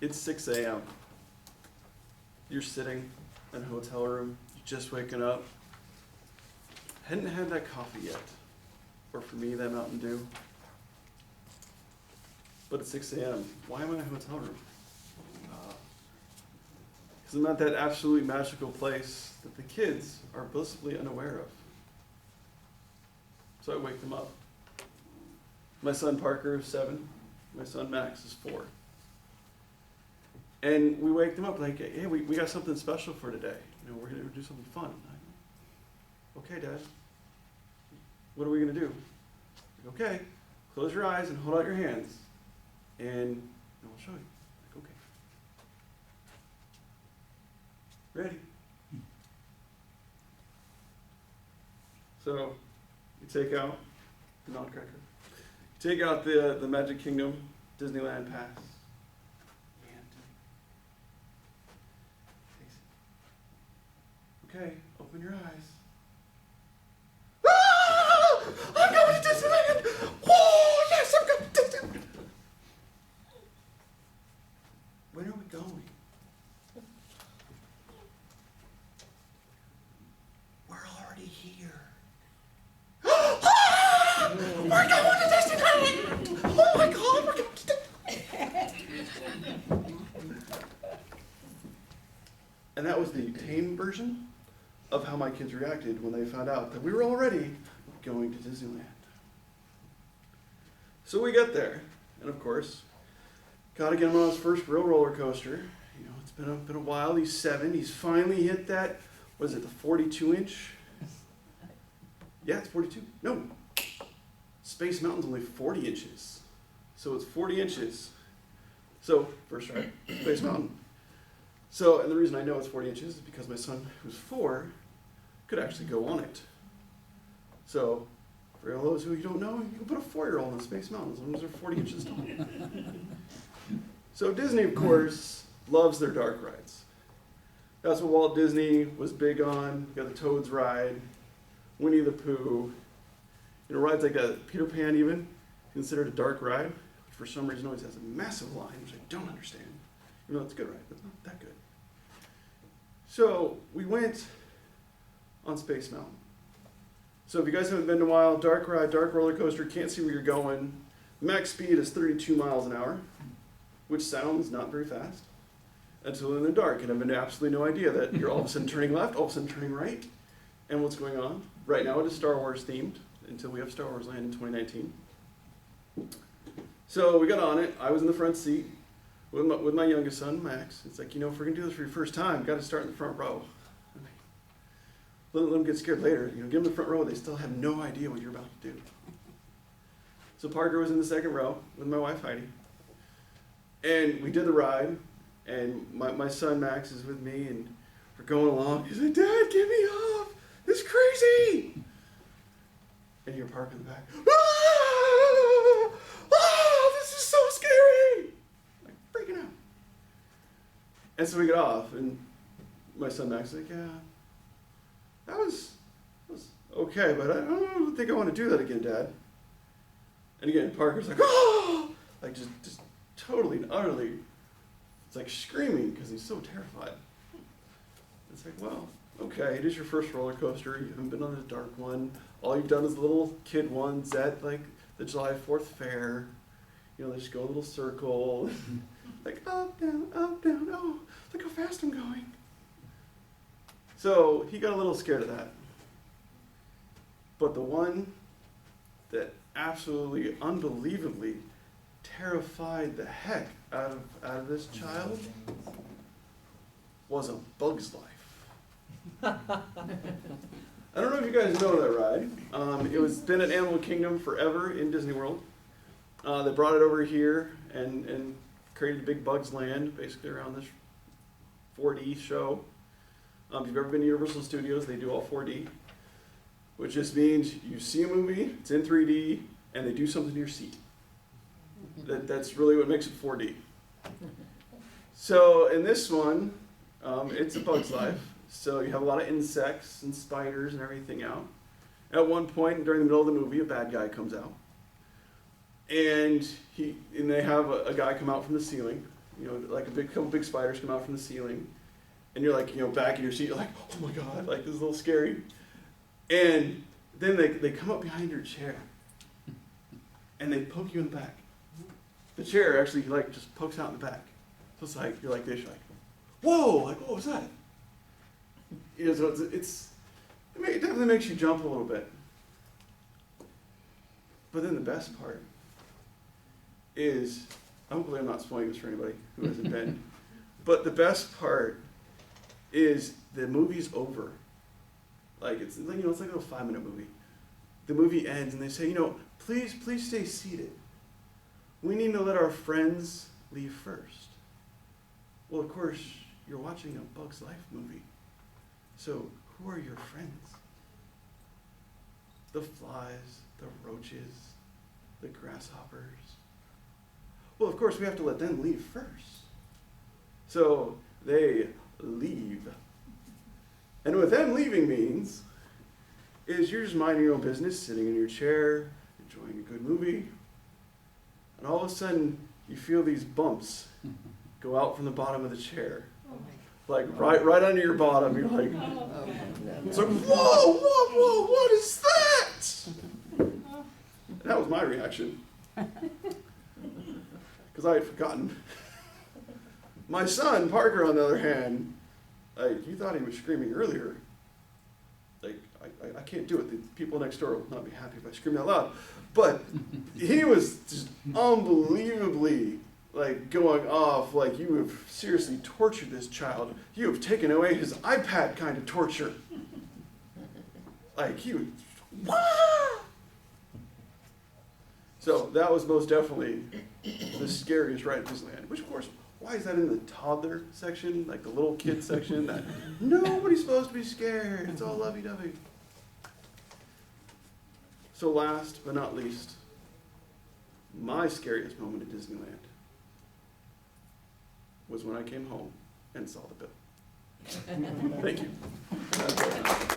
It's 6 a.m. You're sitting in a hotel room, you're just waking up. Hadn't had that coffee yet. Or for me, that Mountain Dew. But it's 6 a.m. Why am I in a hotel room? Because I'm at that absolutely magical place that the kids are blissfully unaware of. So I wake them up. My son Parker is 7. My son Max is 4. And we wake them up like, hey, we got something special for today. You know, we're going to do something fun. Okay, Dad. What are we going to do? Like, okay, close your eyes and hold out your hands. And I'll show you. Like, okay. Ready? So, you take out the nutcracker. You take out the Magic Kingdom Disneyland pass. Okay, open your eyes. Ah! I'm going to Disneyland! Oh, yes, I'm going to Disneyland! When are we going? We're already here. Ah! We're going to Disneyland! Oh my God, we're going to Disneyland! And that was the tame version of how my kids reacted when they found out that we were already going to Disneyland. So we get there, and of course, got to get him on his first real roller coaster. You know, it's been a while. He's 7. He's finally hit that. What is it? The 42-inch? Yeah, it's 42. No, Space Mountain's only 40 inches, so it's 40 inches. So first ride, Space Mountain. So, and the reason I know it's 40 inches is because my son, who's 4, could actually go on it. So, for all those who you don't know, you can put a 4-year-old on Space Mountain as long as they're 40 inches tall. So Disney, of course, loves their dark rides. That's what Walt Disney was big on. You got the Toads ride, Winnie the Pooh. You know, rides like Peter Pan even, considered a dark ride, which for some reason always has a massive line, which I don't understand. Even though it's a good ride, but not that good. So we went on Space Mountain. So if you guys haven't been in a while, dark ride, dark roller coaster, can't see where you're going. Max speed is 32 miles an hour, which sounds not very fast until in the dark. And I have absolutely no idea that you're all of a sudden turning left, all of a sudden turning right, and what's going on. Right now it is Star Wars themed until we have Star Wars Land in 2019. So we got on it. I was in the front seat with my youngest son, Max. It's like, you know, if we're going to do this for your first time, got to start in the front row. Let them get scared later. You know, give them the front row. They still have no idea what you're about to do. So Parker was in the second row with my wife, Heidi. And we did the ride. And my son, Max, is with me. And we're going along. He's like, Dad, get me off. It's crazy. And you hear Parker in the back. Ah! Ah! This is so scary. Like, freaking out. And so we get off. And my son, Max, is like, yeah. That was okay, but I don't think I want to do that again, Dad. And again, Parker's like, oh! Like just totally and utterly, it's like screaming because he's so terrified. It's like, well, okay, it is your first roller coaster. You haven't been on the dark one. All you've done is little kid ones at like the July 4th fair. You know, they just go a little circle. Like up, down, oh, look how fast I'm going. So he got a little scared of that. But the one that absolutely, unbelievably terrified the heck out of this child was A Bug's Life. I don't know if you guys know that ride. It was been at Animal Kingdom forever in Disney World. They brought it over here and created Big Bugs Land, basically around this 4D show. If you've ever been to Universal Studios, they do all 4D, which just means you see a movie, it's in 3D, and they do something to your seat. That's really what makes it 4D. So in this one, it's A Bug's Life. So you have a lot of insects and spiders and everything out. At one point during the middle of the movie, a bad guy comes out. And they have a guy come out from the ceiling, like couple big spiders come out from the ceiling, and you're like, back in your seat, you're like, oh my God, like this is a little scary. And then they come up behind your chair, and they poke you in the back. The chair actually like just pokes out in the back. So it's like, you're like this, you're like, whoa, like what was that? So it definitely makes you jump a little bit. But then the best part is, hopefully I'm not spoiling this for anybody who hasn't been, but the best part is the movie's over. Like it's like a 5-minute movie. The movie ends and they say, please stay seated. We need to let our friends leave first. Well, of course, you're watching a Bug's Life movie. So who are your friends? The flies, the roaches, the grasshoppers. Well, of course, we have to let them leave first. So they leave. And what them leaving means is you're just minding your own business, sitting in your chair, enjoying a good movie, and all of a sudden you feel these bumps go out from the bottom of the chair. Like right under your bottom. You're like, it's like, whoa, what is that? And that was my reaction. Because I had forgotten. My son, Parker, on the other hand, like, you thought he was screaming earlier. Like, I can't do it. The people next door will not be happy if I scream that loud. But he was just unbelievably, like, going off, like, you have seriously tortured this child. You have taken away his iPad kind of torture. Like, he was, wah! So that was most definitely the scariest ride at Disneyland. Which, of course, why is that in the toddler section, like the little kid section? That nobody's supposed to be scared. It's all lovey-dovey. So last but not least, my scariest moment at Disneyland was when I came home and saw the bill. Thank you.